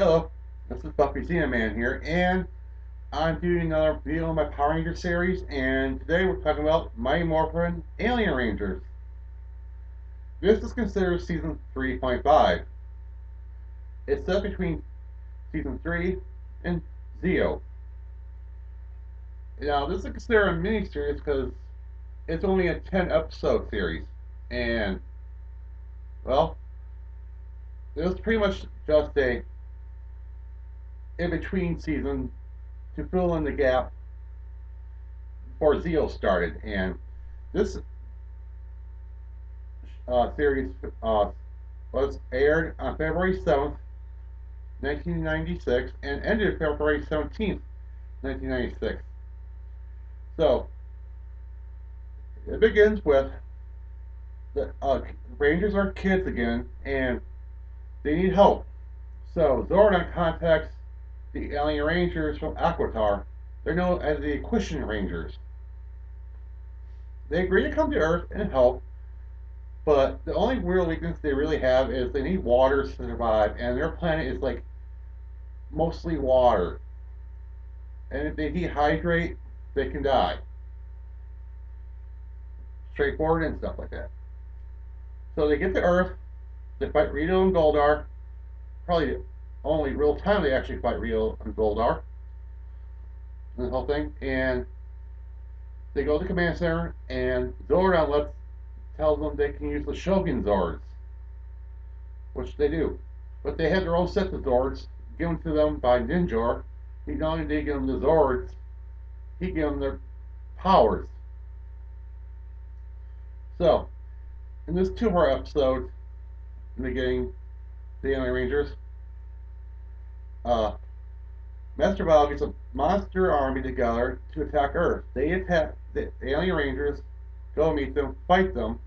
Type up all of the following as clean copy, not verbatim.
Hello, this is Buffy Man here, and I'm doing another video on my Power Ranger series, and today we're talking about Mighty Morphin Alien Rangers. This is considered Season 3.5. It's set between Season 3 and Zeo. Now, this is considered a mini-series because it's only a 10-episode series, and, well, it was pretty much just a in-between season to fill in the gap before Zeo started, and this series was aired on February 7th, 1996, and ended February 17th, 1996. So, it begins with the Rangers are kids again, and they need help. So, Zordon contacts the Alien Rangers from Aquitar. They're known as the Equation Rangers. They agree to come to Earth and help, but the only real weakness they really have is they need water to survive, and their planet is like mostly water. And if they dehydrate, they can die. Straightforward and stuff like that. So they get to Earth, they fight Rito and Goldar. Probably the only real time they actually fight Rito and Goldar. And the whole thing. And they go to the command center, and Zordon tells them they can use the Shogun Zords, which they do. But they have their own set of Zords given to them by Ninjor. He not only did give them the Zords, he gave them their powers. So, in this 2-part episode, in the beginning, the Alien Rangers, Master Val gets a monster army together to attack Earth. They attack the Alien Rangers, go meet them, fight them,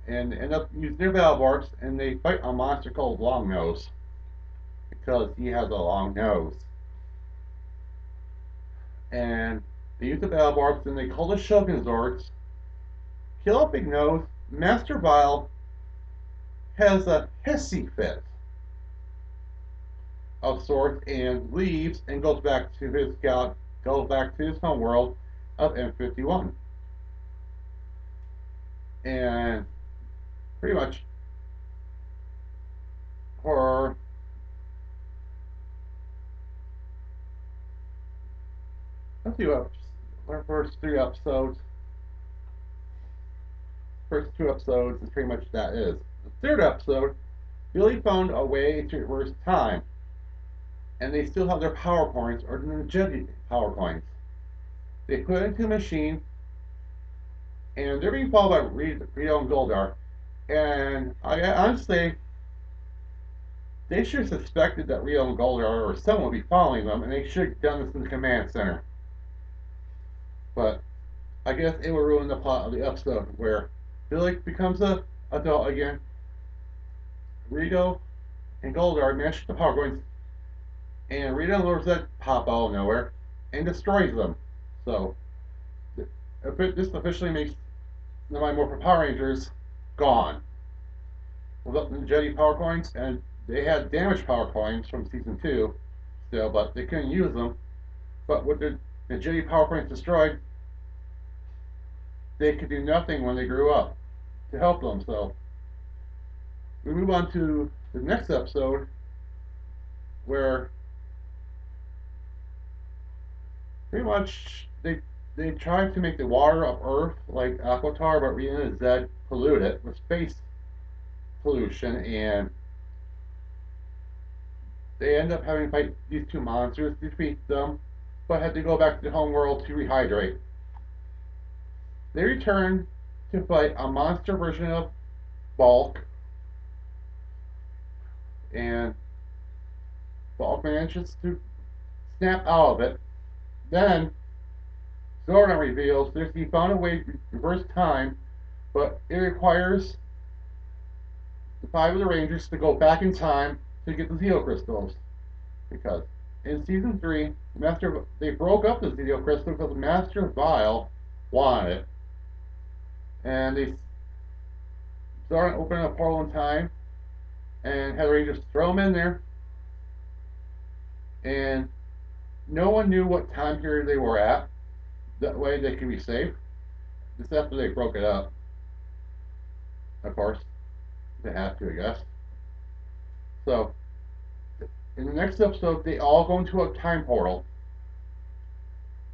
and end up using their battle barks, and they fight a monster called Longnose because he has a long nose. And they use the battle barks, and they call the Shogun Zords, kill a Big Nose. Master Vile has a hissy fit of sorts and leaves and goes back to his home world of M51. And pretty much for our first two episodes is pretty much that is. The third episode, Billy found a way to reverse time, and they still have their power coins, or the Jedi power coins. They put it into a machine, and they're being followed by Rito and Goldar. And I honestly, they should have suspected that Rito and Goldar or someone would be following them, and they should have done this in the command center. But I guess it would ruin the plot of the episode where Billy becomes an adult again. Rito and Goldar match the power coins, and Rito and Lorset pop out of nowhere and destroys them. So this officially makes the Mighty Morphin Power Rangers gone. Without the Jedi power coins, and they had damaged power coins from season 2 still, but they couldn't use them. But with the Jedi power coins destroyed, they could do nothing when they grew up to help them. So we move on to the next episode where pretty much they tried to make the water of Earth like Aquitar, but Rita and Zed pollute it with space pollution, and they end up having to fight these two monsters, defeat them, but had to go back to the home world to rehydrate. They return to fight a monster version of Bulk, and Bulk manages to snap out of it. Then Zordon reveals he found a way to reverse time, but it requires the 5 of the Rangers to go back in time to get the Zeo crystals. Because in season 3, they broke up the Zeo crystal because Master Vile wanted it. And they started opening a portal in time and had the Rangers throw them in there. and no one knew what time period they were at. That way they could be safe. This after they broke it up, of course. They had to, I guess. So, in the next episode, they all go into a time portal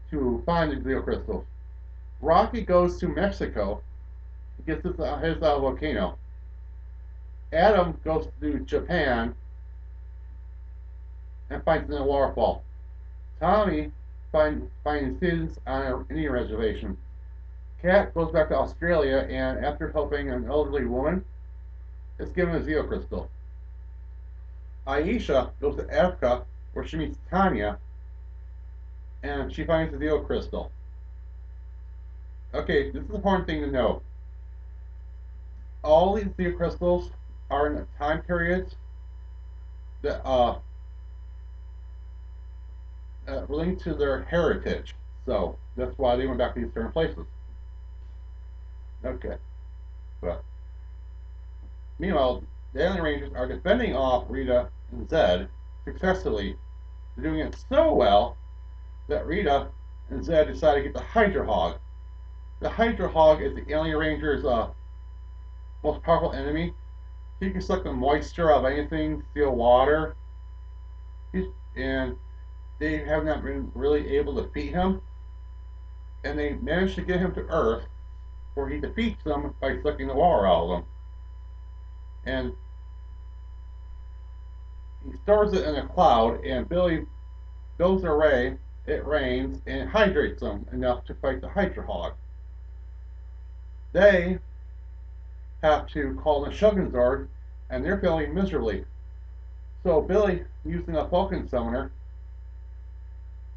to find the Zeo crystals. Rocky goes to Mexico, gets his volcano. Adam goes to Japan and finds the waterfall. Tommy finds students on an Indian reservation. Kat goes back to Australia and, after helping an elderly woman, is given a Zeo crystal. Aisha goes to Africa where she meets Tanya and she finds the Zeo crystal. Okay, this is an important thing to know. All these Zeo crystals are in time periods that relate to their heritage. So that's why they went back to these certain places. Okay, but meanwhile, the Alien Rangers are defending off Rita and Zed successfully. They're doing it so well that Rita and Zed decide to get the Hydra Hog. The Hydra Hog is the Alien Rangers' most powerful enemy. He can suck the moisture out of anything, steal water, and they have not been really able to defeat him. And they managed to get him to Earth, where he defeats them by sucking the water out of them. And he stores it in a cloud, and Billy builds a ray, it rains, and hydrates them enough to fight the Hydra Hog. They have to call the Shogunzord, and they're failing miserably. So Billy, using a Falcon Summoner,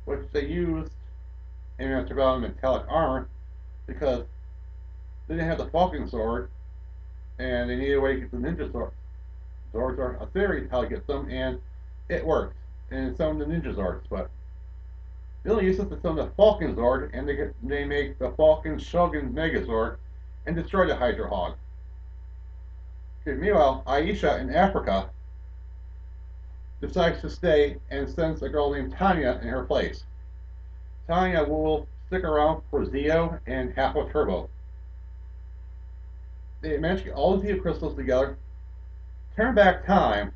which they used in Master Battle metallic armor, because they didn't have the Falcon Sword, and they needed a way to get the Ninja Sword. Zords are a theory how to get them, and it worked. And it summoned the Ninja Zords, but Billy uses to summon the Falcon Zord, and they make the Falcon Shogun Megazord and destroy the Hydra Hog. Okay, meanwhile, Aisha in Africa decides to stay and sends a girl named Tanya in her place. Tanya will stick around for Zeo and Hapo Turbo. They manage to get all the Zeo crystals together, turn back time,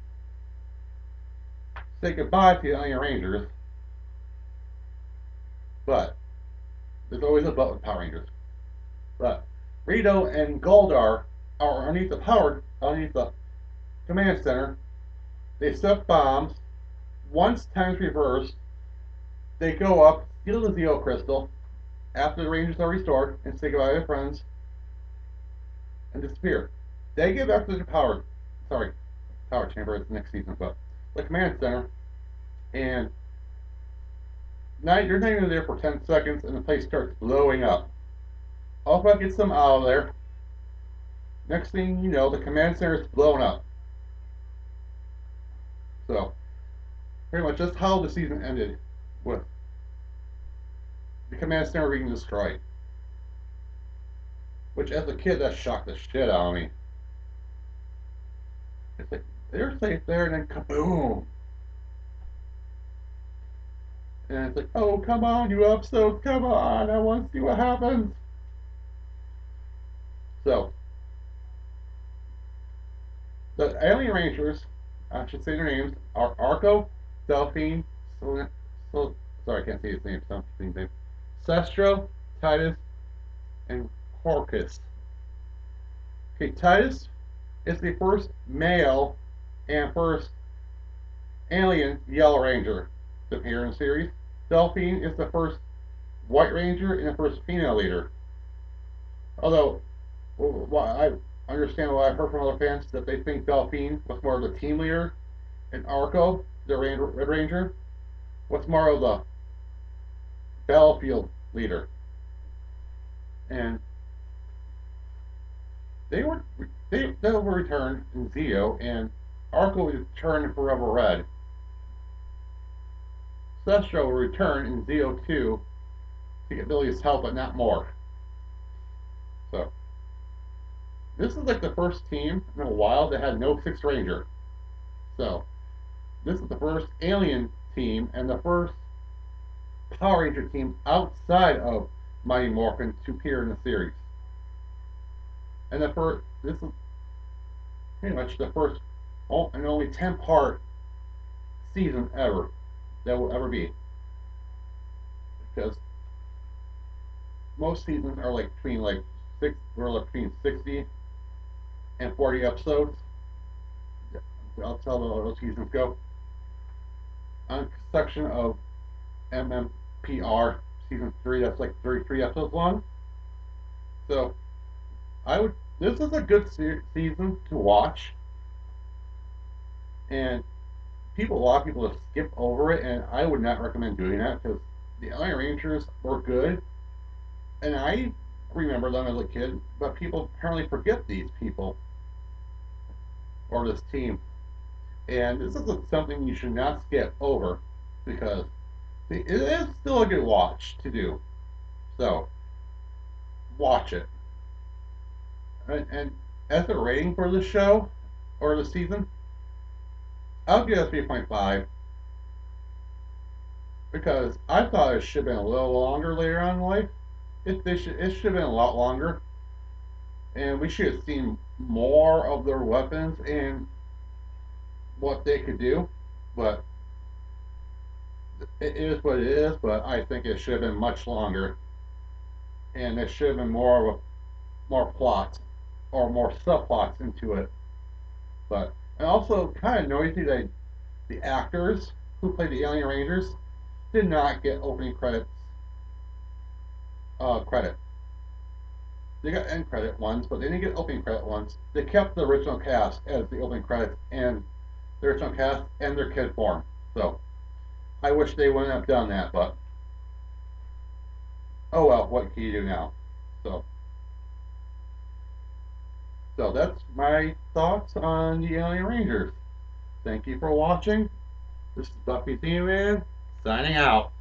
say goodbye to the Alien Rangers, but there's always a but with Power Rangers. But Rito and Goldar are underneath the command center. They set bombs. Once time's reversed, they go up, steal the Zeo crystal after the Rangers are restored, and say goodbye to their friends and disappear. They get back to the power chamber. It's next season, but the command center, and they're not even there for 10 seconds, and the place starts blowing up. Alpha gets them out of there. Next thing you know, the command center is blown up. So, pretty much that's how the season ended, with the command center being destroyed. Which, as a kid, that shocked the shit out of me. It's like, they're safe there, and then kaboom! And it's like, oh, come on, you episodes, come on, I want to see what happens. So, the Alien Rangers, I should say their names, are Arco, Delphine, sorry, I can't say his name, something name, Sestro, Titus, and Corcus. Okay, Titus is the first male and first alien Yellow Ranger to appear in the series. Delphine is the first White Ranger and the first female leader. Although, I understand what I've heard from other fans that they think Delphine was more of the team leader, and Arco, the Red Ranger, was more of the battlefield leader. And they will return in Zeo, and Arco will return in Forever Red. Sestro will return in Zeo 2 to get Billy's help, but not more. So, this is like the first team in a while that had no Sixth Ranger. So, this is the first alien team and the first Power Ranger team outside of Mighty Morphin to appear in the series. And this is pretty much the first and only 10-part season ever that will ever be. Because most seasons are like between between 60 and 40 episodes. I'll tell how those seasons go. On a section of MMPR season 3, that's like 33 episodes long. So I would. This is a good season to watch, and a lot of people have skipped over it, and I would not recommend doing that because the Alien Rangers were good, and I remember them as a kid, but people apparently forget these people or this team, and this is something you should not skip over because it is still a good watch to do. So watch it, and as a rating for the show or the season, I'll give it 3.5 because I thought it should have been a little longer later on in life. It should have been a lot longer, and we should have seen more of their weapons and what they could do. But it is what it is. But I think it should have been much longer, and there should have been more plots or more subplots into it. But and also kind of noisy that the actors who played the Alien Rangers did not get opening credit. They got end credit ones, but they didn't get opening credit ones. They kept the original cast as the opening credits and the original cast and their kid form. So I wish they wouldn't have done that, but oh well, what can you do now? So so that's my thoughts on the Alien Rangers. Thank you for watching. This is Buffy the Man signing out.